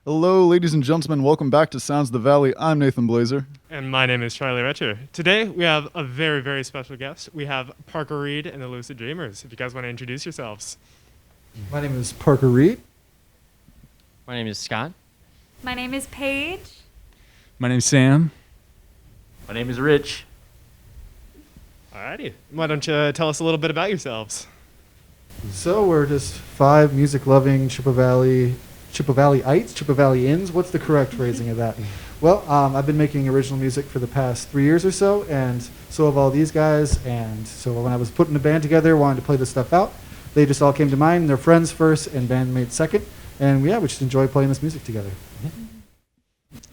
Hello, ladies and gentlemen. Welcome back to Sounds of the Valley. I'm Nathan Blazer. And my name is Charlie Retcher. Today, we have a very, very special guest. We have Parker Reed and the Lucid Dreamers. If you guys want to introduce yourselves. My name is Parker Reed. My name is Scott. My name is Paige. My name's Sam. My name is Rich. Alrighty. Why don't you tell us a little bit about yourselves? So we're just five music-loving Chippewa Valleyites, Chippewa Valleyans. What's the correct phrasing of that? Well, I've been making original music for the past 3 years or so, and so have all these guys. And so when I was putting a band together, wanted to play this stuff out, they just all came to mind. They're friends first and bandmates second. And yeah, we just enjoy playing this music together.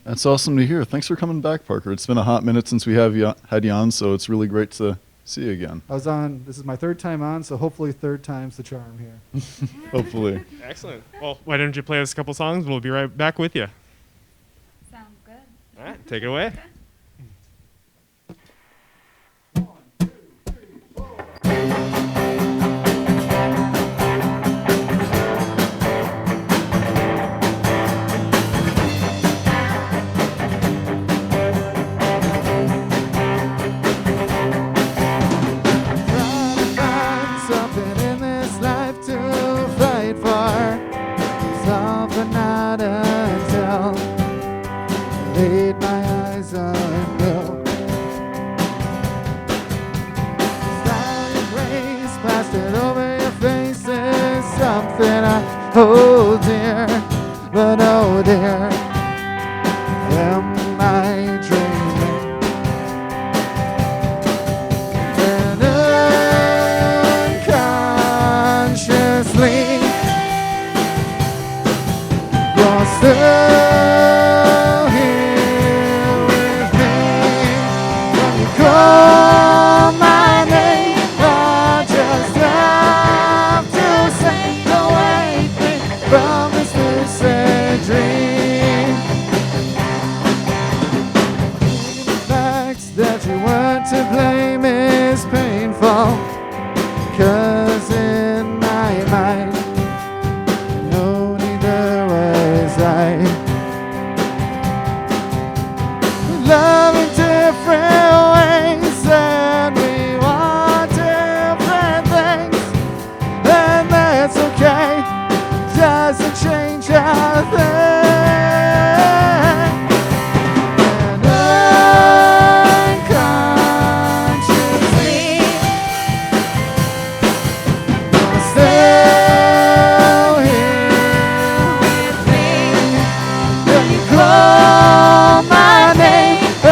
That's awesome to hear. Thanks for coming back, Parker. It's been a hot minute since we had you on, so it's really great to see you again. This is my third time on, so hopefully third time's the charm here. Hopefully. Excellent. Well, why don't you play us a couple songs and we'll be right back with you. Sounds good. All right, take it away. Oh dear, but oh dear, am I dreaming? And unconsciously, you're still here with me. When you call my name, I just have to say from this lucid dream. The fact that you weren't to blame is painful, 'cause in my mind, no, neither was I. We love in different ways and we want different things, and that's okay. Doesn't change a thing. And unconsciously, you're still here with me. When you call my name, I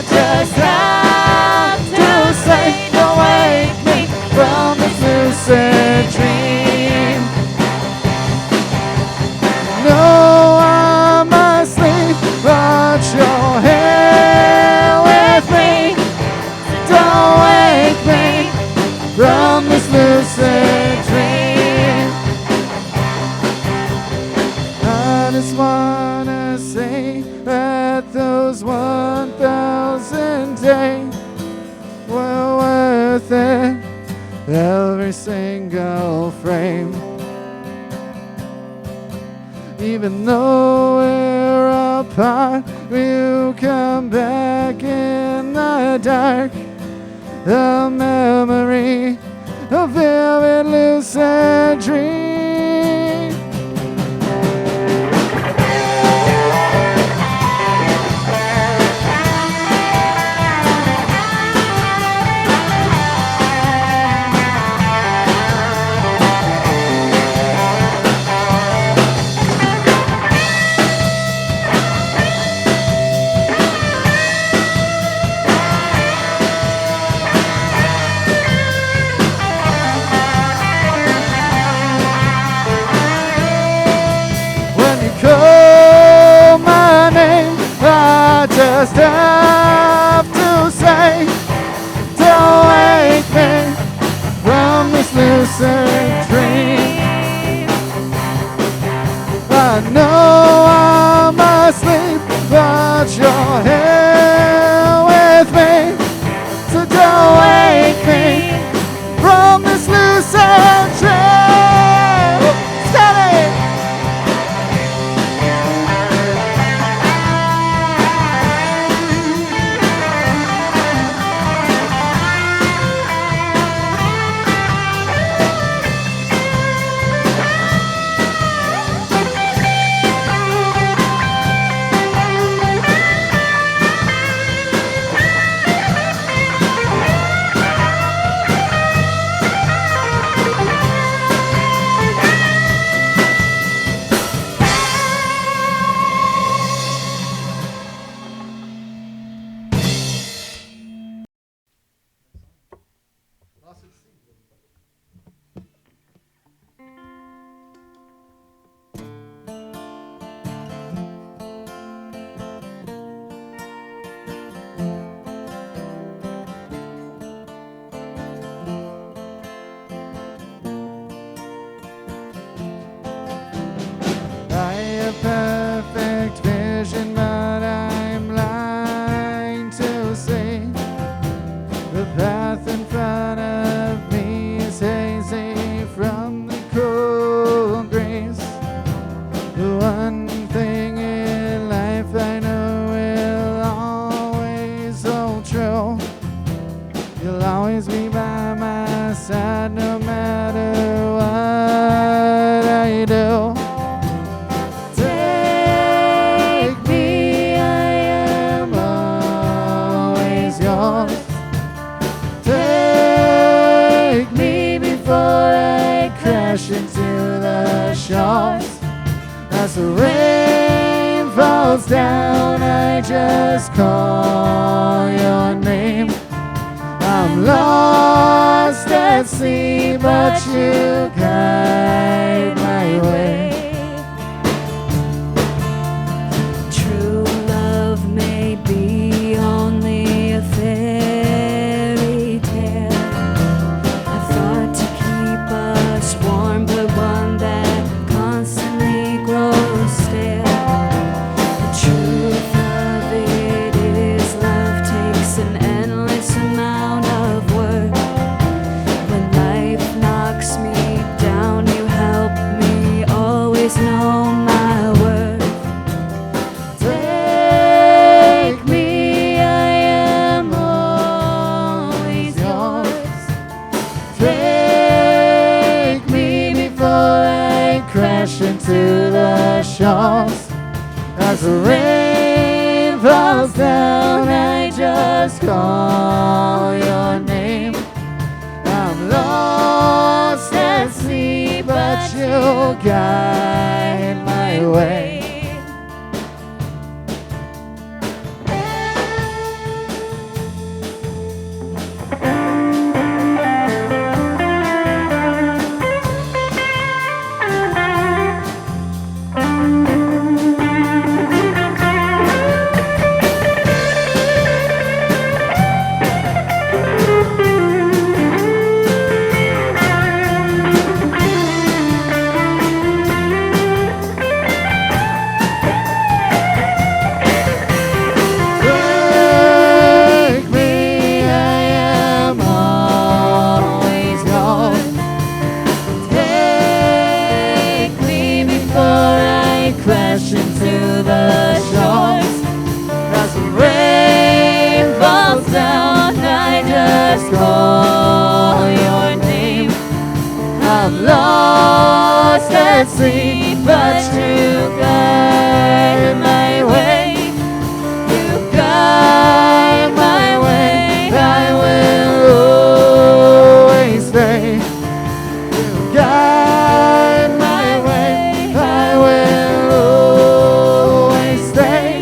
just have to say, don't wake me from this lucid dream. No, I'm asleep, but you're here with me. Don't wake me from this lucid dream. I just wanna say that those 1,000 days were worth it, every single frame. Even though we're apart, we'll come back in the dark. The memory of vivid lucid dream. Call my name, I just have to say, don't wake me from this lucid dream. I know I'm asleep, but you're here with me, so don't wake me from this lucid dream. Steady! shores. As the rain falls down, I just call your name. I'm lost at sea, but you guide my way. True love may be only a fairy tale. I thought to keep us warm, but one that constantly grows stale. The truth of it is love takes an endless amount of work. When life knocks me down, you help me always know my worth. Take me, I am always yours. Take me before I crash into the shores. As the rain falls down, I just call your name. I'm lost at sea, but you guide my way. Take me, I am always yours. Take me before I crash into the shores. As the rain falls down, I just call your name. I'm lost at sea, but you guide my way. You guide my way, I will always stay. You guide my way, I will always stay.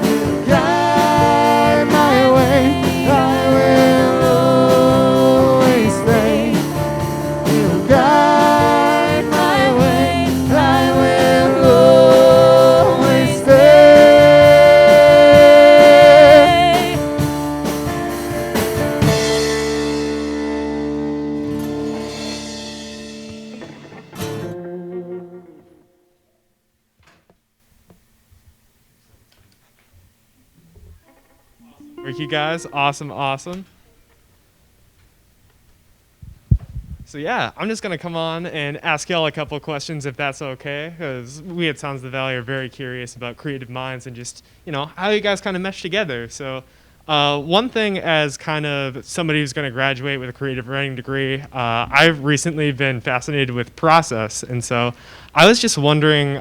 You guide my way, I will always stay. You guide my way, I will always stay. Thank you guys. Awesome, awesome. So yeah, I'm just gonna come on and ask y'all a couple of questions if that's okay, because we at Sounds of the Valley are very curious about creative minds and just how you guys kind of mesh together. So one thing, as kind of somebody who's going to graduate with a creative writing degree, I've recently been fascinated with process, and so I was just wondering,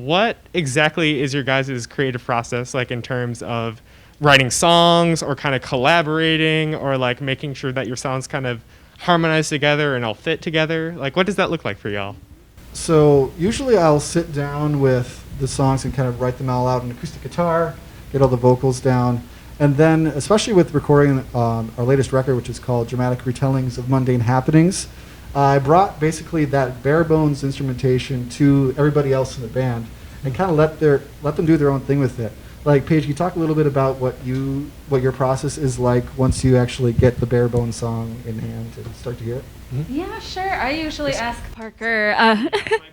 what exactly is your guys' creative process like in terms of writing songs, or kind of collaborating, or like making sure that your sounds kind of harmonize together and all fit together? Like, what does that look like for y'all? So usually I'll sit down with the songs and kind of write them all out on acoustic guitar, get all the vocals down, and then especially with recording our latest record, which is called Dramatic Retellings of Mundane Happenings, I brought basically that bare bones instrumentation to everybody else in the band and kind of let them do their own thing with it. Like, Paige, can you talk a little bit about what your process is like once you actually get the bare bones song in hand and start to hear it? Yeah, sure. I usually ask Parker.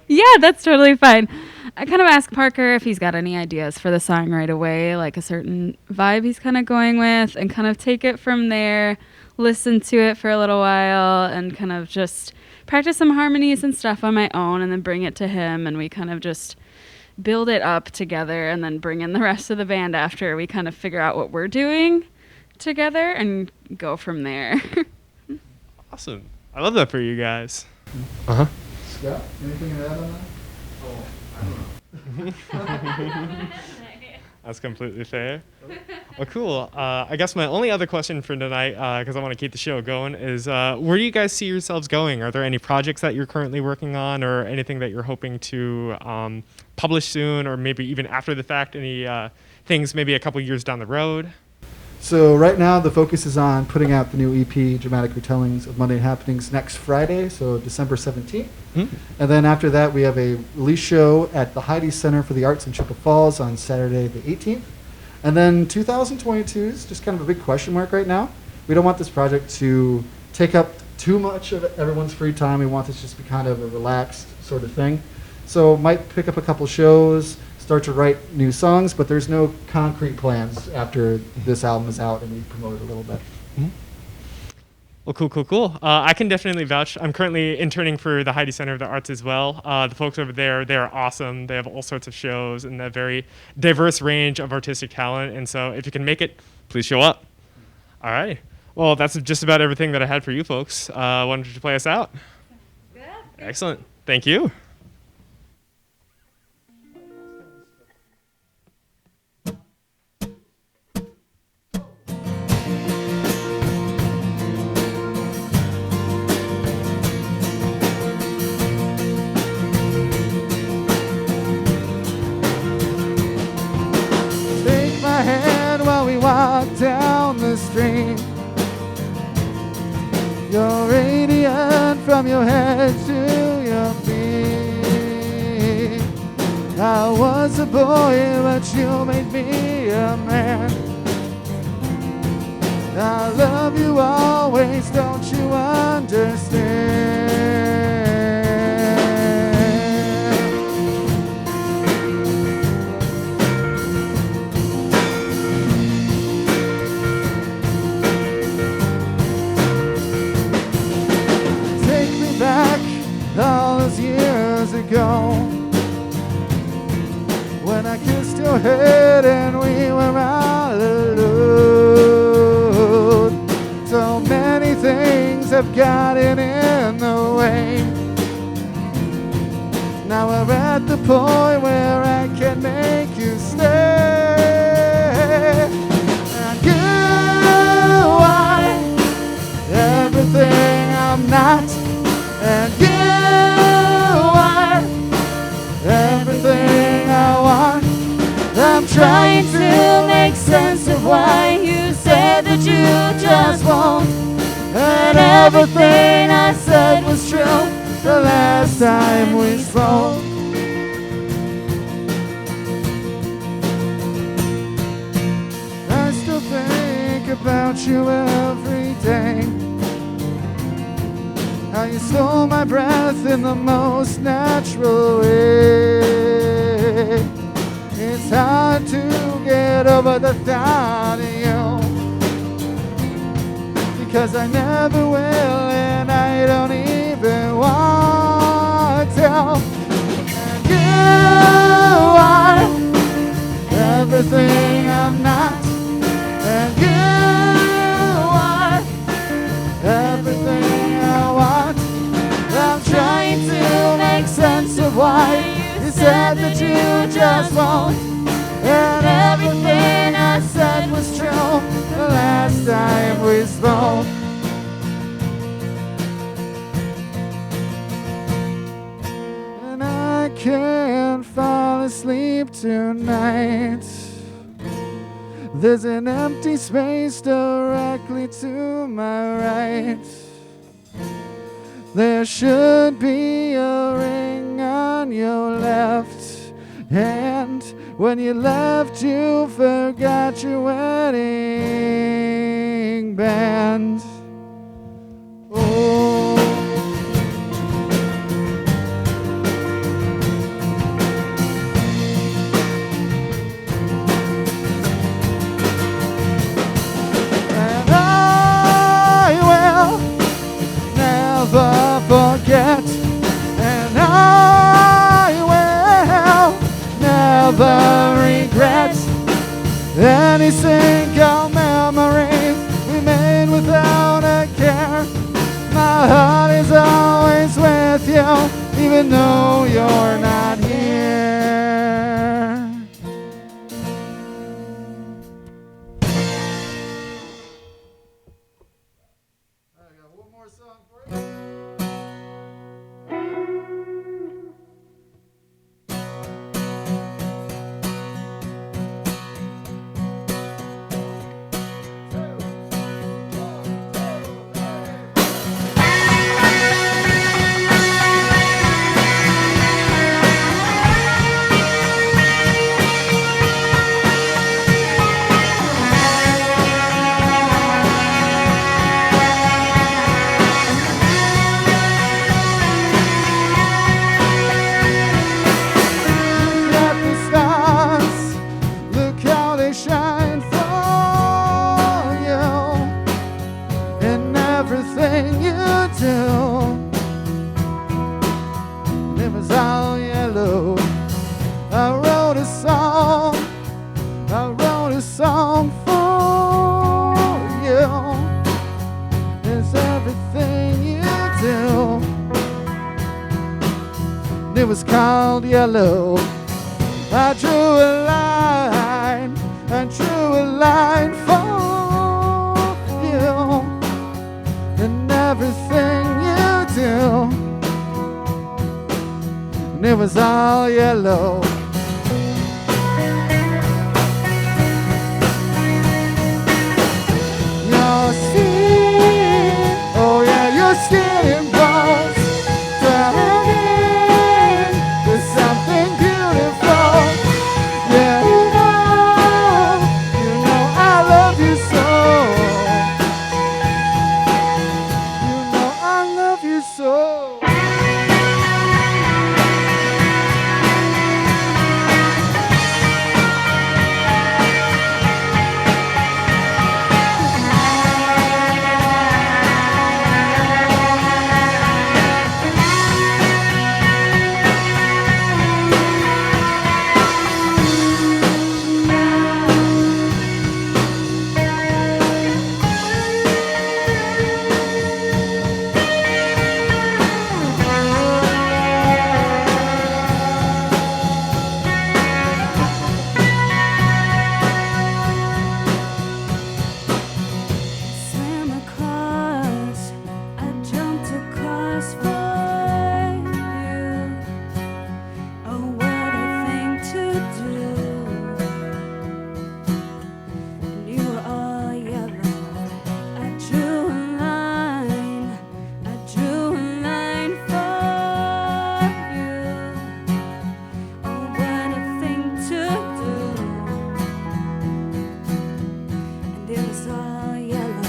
Yeah, that's totally fine. I kind of ask Parker if he's got any ideas for the song right away, like a certain vibe he's kind of going with, and kind of take it from there, listen to it for a little while, and kind of just practice some harmonies and stuff on my own, and then bring it to him, and we kind of just build it up together, and then bring in the rest of the band after we kind of figure out what we're doing together and go from there. Awesome. I love that for you guys. Scott, anything to add on that? That's completely fair. Well, cool. I guess my only other question for tonight, because I want to keep the show going, is where do you guys see yourselves going? Are there any projects that you're currently working on, or anything that you're hoping to publish soon, or maybe even after the fact? Any things maybe a couple years down the road? So right now the focus is on putting out the new EP, Dramatic Retellings of Monday Happenings, next Friday, so December 17th. And then after that we have a release show at the Heidi Center for the Arts in Chippewa Falls on Saturday the 18th. And then 2022 is just kind of a big question mark right now. We don't want this project to take up too much of everyone's free time. We want this just to be kind of a relaxed sort of thing. So might pick up a couple shows, start to write new songs, but there's no concrete plans after this album is out and we promote it a little bit. Well, cool. I can definitely vouch. I'm currently interning for the Heidi Center of the Arts as well. The folks over there, they're awesome. They have all sorts of shows and a very diverse range of artistic talent. And so if you can make it, please show up. All right. Well, that's just about everything that I had for you folks. Why don't you play us out? Excellent. Thank you. Take my hand while we walk down the street. You're radiant from your head to your feet. I was a boy, but you made me a man. I love you always, don't you understand? Take me back all those years ago, when I kissed your head and we were all alone. So many things have gotten in the way. Now we're at the point where I can make you stay. And you are everything I'm not, and you are everything I want. I'm trying to make sense of why you said that you just won't. And everything I said was true the last time we spoke. I still think about you every day. How you stole my breath in the most natural way. It's hard to get over the thought of you, because I never will and I don't even want to. And you are everything I'm not, and you are everything I want. I'm trying to make sense of why you said that you just won't. And everything I said was true the last time we spoke. And I can't fall asleep tonight. There's an empty space directly to my right. There should be a ring on your left hand. When you left, you forgot your wedding band. Oh. And I will never forget, and I will never regret any single memory we made without a care. My heart is always with you, even though you're not here. was called yellow. I drew a line, I drew a line for you, and everything you do, and it was all yellow. Your skin, oh yeah, your skin and bones, turning to something beautiful. Yeah, you know I love you so. You know I love you so. Swam across, I jumped across for you. Oh, what a thing to do. And you were all yellow. I drew a line, I drew a line for you. Oh, what a thing to do. And it was all yellow.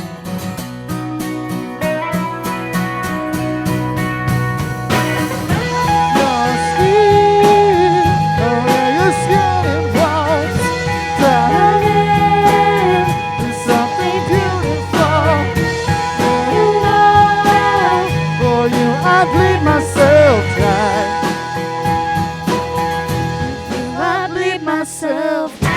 Your skin, oh yeah, your skin and bones, turning to something beautiful. You know, for you I bleed myself dry. I bleed myself dry.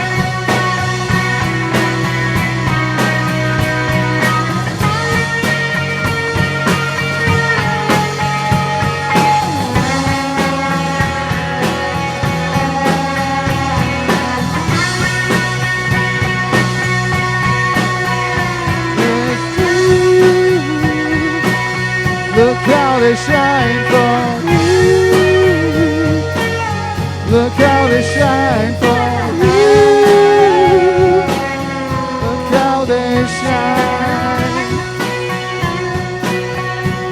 Look how they shine for you. Look how they shine for you. Look how they shine.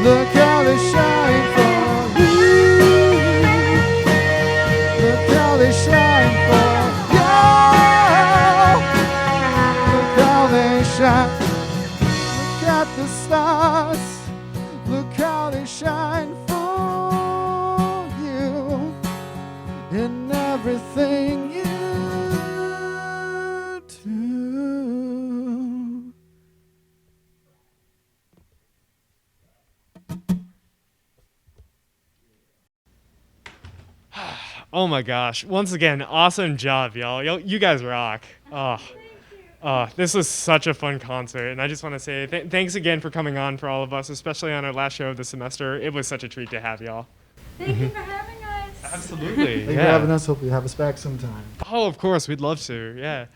Look how they shine for you. Look how they shine for you. Look how they shine. Look at the stars. Look how they shine for you in everything you do. Oh my gosh. Once again, awesome job, y'all. You guys rock. This was such a fun concert. And I just want to say thanks again for coming on for all of us, especially on our last show of the semester. It was such a treat to have y'all. Thank you for having us. Absolutely. Thank you for having us. Hope you have us back sometime. Oh, of course. We'd love to. Yeah.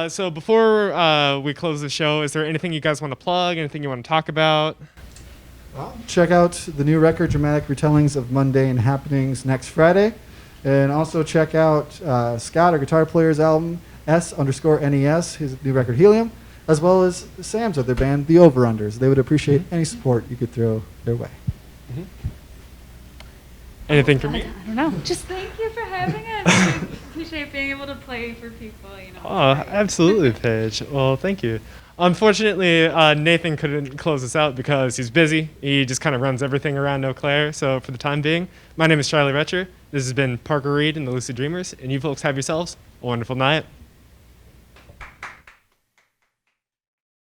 So before we close the show, is there anything you guys want to plug? Anything you want to talk about? Well, check out the new record, Dramatic Retellings of Mundane Happenings, next Friday. And also check out Scott, our guitar player's album, S_NES, his new record, Helium, as well as Sam's other band, The Overunders. They would appreciate any support you could throw their way. Anything for me? I don't know. Just thank you for having us. We appreciate being able to play for people, you know. Oh, absolutely, Paige. Well, thank you. Unfortunately, Nathan couldn't close us out because he's busy. He just kind of runs everything around Eau Claire. So for the time being, my name is Charlie Retcher. This has been Parker Reed and the Lucid Dreamers, and you folks have yourselves a wonderful night.